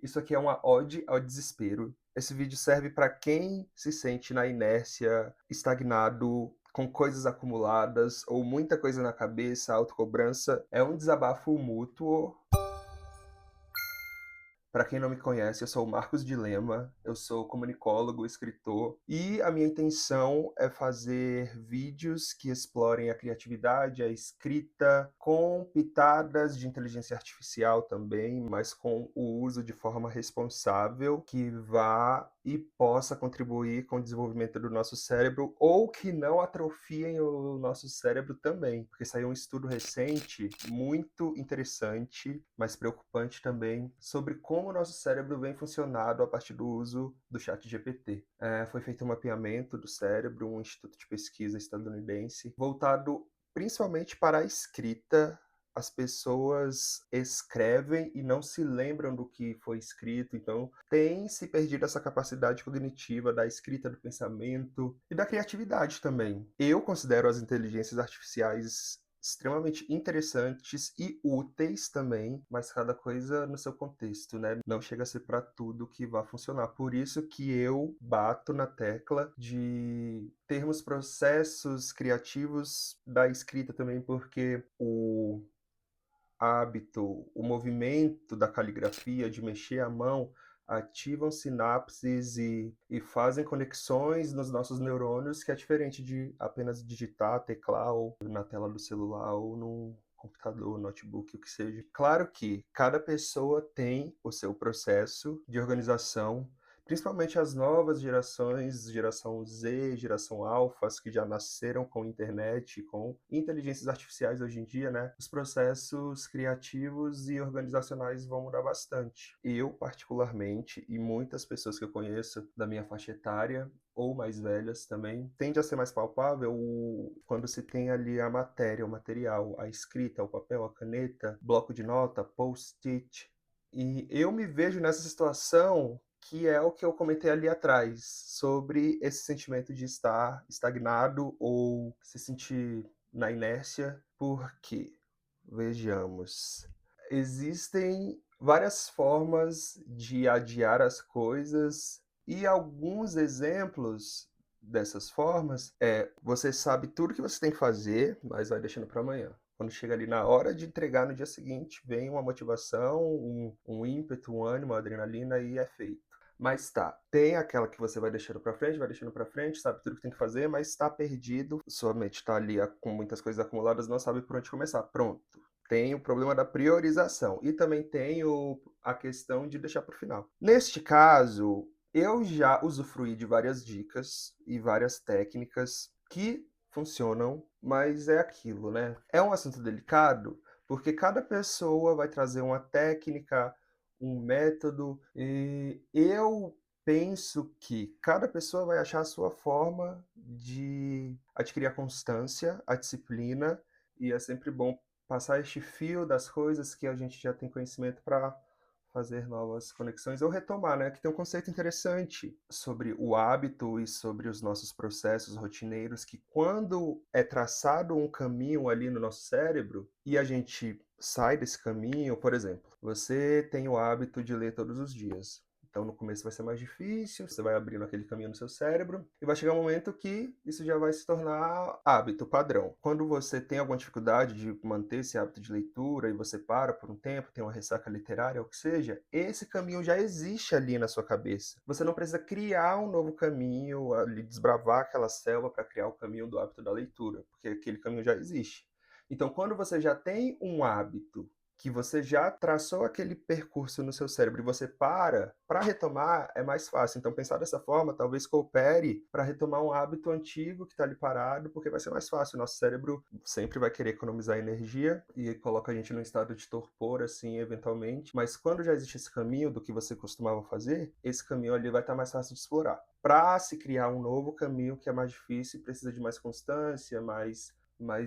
Isso aqui é uma ode ao desespero. Esse vídeo serve para quem se sente na inércia, estagnado, com coisas acumuladas ou muita coisa na cabeça, autocobrança. É um desabafo mútuo. Para quem não me conhece, eu sou o Marcos Dilema, eu sou comunicólogo, escritor, e a minha intenção é fazer vídeos que explorem a criatividade, a escrita, com pitadas de inteligência artificial também, mas com o uso de forma responsável, que vá e possa contribuir com o desenvolvimento do nosso cérebro, ou que não atrofiem o nosso cérebro também, porque saiu um estudo recente, muito interessante, mas preocupante também, sobre como o nosso cérebro vem funcionado a partir do uso do ChatGPT. Foi feito um mapeamento do cérebro, um instituto de pesquisa estadunidense, voltado principalmente para a escrita. As pessoas escrevem e não se lembram do que foi escrito, então tem se perdido essa capacidade cognitiva da escrita, do pensamento e da criatividade também. Eu considero as inteligências artificiais extremamente interessantes e úteis também, mas cada coisa no seu contexto, né? Não chega a ser para tudo que vai funcionar. Por isso que eu bato na tecla de termos processos criativos da escrita também, porque o hábito, o movimento da caligrafia, de mexer a mão, ativam sinapses e fazem conexões nos nossos neurônios que é diferente de apenas digitar, teclar ou na tela do celular ou no computador, notebook, o que seja. Claro que cada pessoa tem o seu processo de organização, principalmente as novas gerações, geração Z, geração Alphas, que já nasceram com internet, com inteligências artificiais hoje em dia, né? Os processos criativos e organizacionais vão mudar bastante. Eu, particularmente, e muitas pessoas que eu conheço da minha faixa etária, ou mais velhas também, tende a ser mais palpável quando se tem ali a matéria, o material, a escrita, o papel, a caneta, bloco de nota, post-it. E eu me vejo nessa situação que é o que eu comentei ali atrás, sobre esse sentimento de estar estagnado ou se sentir na inércia, porque, vejamos, existem várias formas de adiar as coisas e alguns exemplos dessas formas você sabe tudo que você tem que fazer, mas vai deixando para amanhã. Quando chega ali na hora de entregar no dia seguinte, vem uma motivação, um ímpeto, um ânimo, uma adrenalina e é feito. Mas tá, tem aquela que você vai deixando pra frente, sabe tudo que tem que fazer, mas tá perdido, sua mente tá ali com muitas coisas acumuladas, não sabe por onde começar. Pronto. Tem o problema da priorização e também tem a questão de deixar pro final. Neste caso, eu já usufruí de várias dicas e várias técnicas que funcionam, mas é aquilo, né? É um assunto delicado, porque cada pessoa vai trazer uma técnica, um método, e eu penso que cada pessoa vai achar a sua forma de adquirir a constância, a disciplina, e é sempre bom passar este fio das coisas que a gente já tem conhecimento para fazer novas conexões ou retomar, né? Que tem um conceito interessante sobre o hábito e sobre os nossos processos rotineiros, que quando é traçado um caminho ali no nosso cérebro e a gente sai desse caminho, por exemplo, você tem o hábito de ler todos os dias. Então, no começo vai ser mais difícil, você vai abrindo aquele caminho no seu cérebro, e vai chegar um momento que isso já vai se tornar hábito, padrão. Quando você tem alguma dificuldade de manter esse hábito de leitura e você para por um tempo, tem uma ressaca literária, ou o que seja, esse caminho já existe ali na sua cabeça. Você não precisa criar um novo caminho, ali, desbravar aquela selva para criar o caminho do hábito da leitura, porque aquele caminho já existe. Então, quando você já tem um hábito que você já traçou aquele percurso no seu cérebro e você para retomar é mais fácil. Então, pensar dessa forma talvez coopere para retomar um hábito antigo que está ali parado, porque vai ser mais fácil. O nosso cérebro sempre vai querer economizar energia e coloca a gente num estado de torpor, assim, eventualmente. Mas quando já existe esse caminho do que você costumava fazer, esse caminho ali vai estar mais fácil de explorar. Para se criar um novo caminho que é mais difícil, precisa de mais constância, mais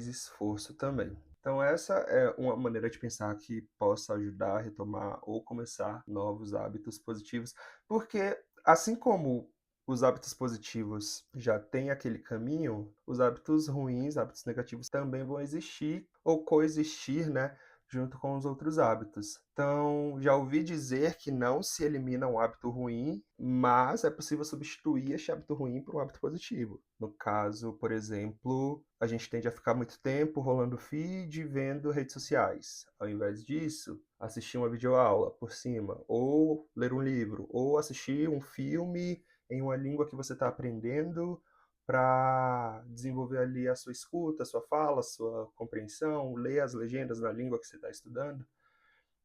esforço também. Então, essa é uma maneira de pensar que possa ajudar a retomar ou começar novos hábitos positivos, porque assim como os hábitos positivos já têm aquele caminho, os hábitos ruins, hábitos negativos também vão existir ou coexistir, né? junto com os outros hábitos. Então, já ouvi dizer que não se elimina um hábito ruim, mas é possível substituir este hábito ruim por um hábito positivo. No caso, por exemplo, a gente tende a ficar muito tempo rolando feed, vendo redes sociais. Ao invés disso, assistir uma videoaula por cima, ou ler um livro, ou assistir um filme em uma língua que você está aprendendo, para desenvolver ali a sua escuta, a sua fala, a sua compreensão, ler as legendas na língua que você está estudando.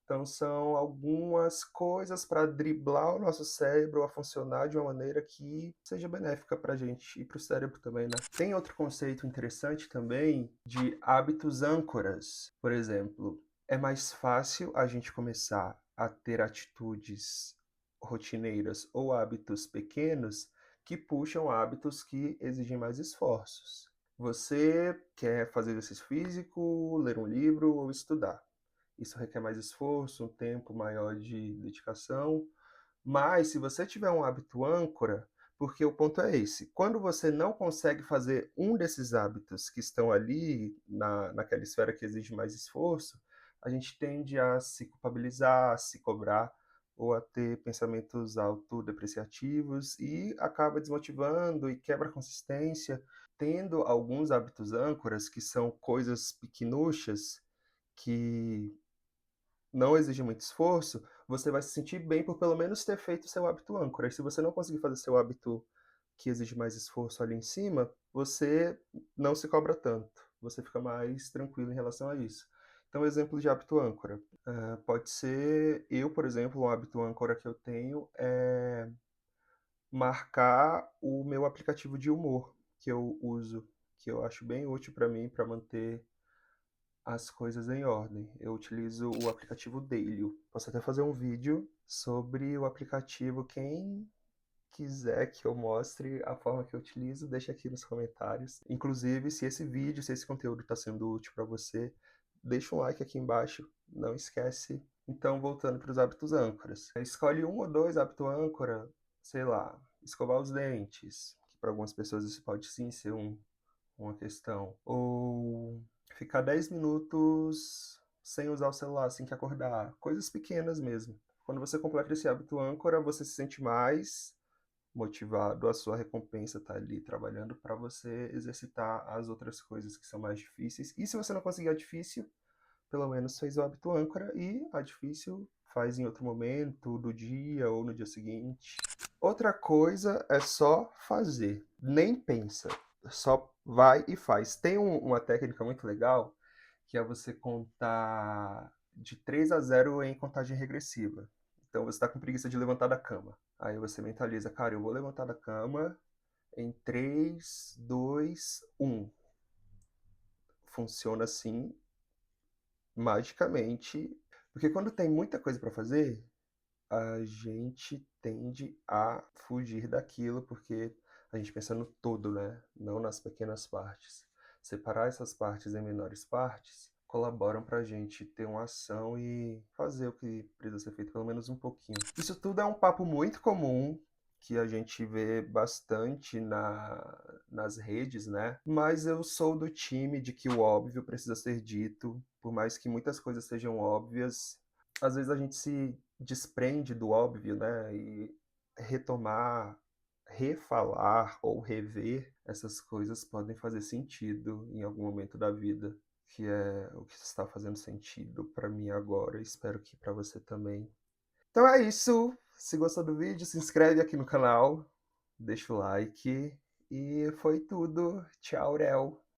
Então, são algumas coisas para driblar o nosso cérebro a funcionar de uma maneira que seja benéfica para a gente e para o cérebro também, né? Tem outro conceito interessante também de hábitos âncoras. Por exemplo, é mais fácil a gente começar a ter atitudes rotineiras ou hábitos pequenos que puxam hábitos que exigem mais esforços. Você quer fazer exercício físico, ler um livro ou estudar. Isso requer mais esforço, um tempo maior de dedicação. Mas se você tiver um hábito âncora, porque o ponto é esse, quando você não consegue fazer um desses hábitos que estão ali naquela esfera que exige mais esforço, a gente tende a se culpabilizar, a se cobrar ou a ter pensamentos autodepreciativos e acaba desmotivando e quebra a consistência. Tendo alguns hábitos âncoras, que são coisas pequenuchas, que não exige muito esforço, você vai se sentir bem por pelo menos ter feito seu hábito âncora. E se você não conseguir fazer seu hábito que exige mais esforço ali em cima, você não se cobra tanto. Você fica mais tranquilo em relação a isso. Então, exemplo de hábito âncora. Pode ser, eu, por exemplo, um hábito âncora que eu tenho é marcar o meu aplicativo de humor que eu uso, que eu acho bem útil para mim, para manter as coisas em ordem. Eu utilizo o aplicativo Dailyo. Posso até fazer um vídeo sobre o aplicativo. Quem quiser que eu mostre a forma que eu utilizo, deixa aqui nos comentários. Inclusive, se esse vídeo, se esse conteúdo está sendo útil para você, deixa um like aqui embaixo. Não esquece. Então, voltando para os hábitos âncoras. Escolhe um ou dois hábitos âncora, sei lá, escovar os dentes, que para algumas pessoas isso pode sim ser uma questão. Ou ficar 10 minutos sem usar o celular assim que acordar. Coisas pequenas mesmo. Quando você completa esse hábito âncora, você se sente mais motivado, a sua recompensa está ali trabalhando para você exercitar as outras coisas que são mais difíceis. E se você não conseguir a difícil, pelo menos fez o hábito âncora e a difícil faz em outro momento do dia ou no dia seguinte. Outra coisa é só fazer, nem pensa, só vai e faz. Tem uma técnica muito legal que é você contar de 3 a 0 em contagem regressiva. Então você está com preguiça de levantar da cama. Aí você mentaliza, cara, eu vou levantar da cama em 3, 2, 1. Funciona assim magicamente, porque quando tem muita coisa para fazer, a gente tende a fugir daquilo, porque a gente pensa no todo, né? Não nas pequenas partes. Separar essas partes em menores partes colaboram para a gente ter uma ação e fazer o que precisa ser feito, pelo menos um pouquinho. Isso tudo é um papo muito comum que a gente vê bastante nas redes, né? Mas eu sou do time de que o óbvio precisa ser dito, por mais que muitas coisas sejam óbvias, às vezes a gente se desprende do óbvio, né? E retomar, refalar ou rever essas coisas podem fazer sentido em algum momento da vida, que é o que está fazendo sentido para mim agora, e espero que para você também. Então é isso. Se gostou do vídeo, se inscreve aqui no canal, deixa o like e foi tudo. Tchau, Rel.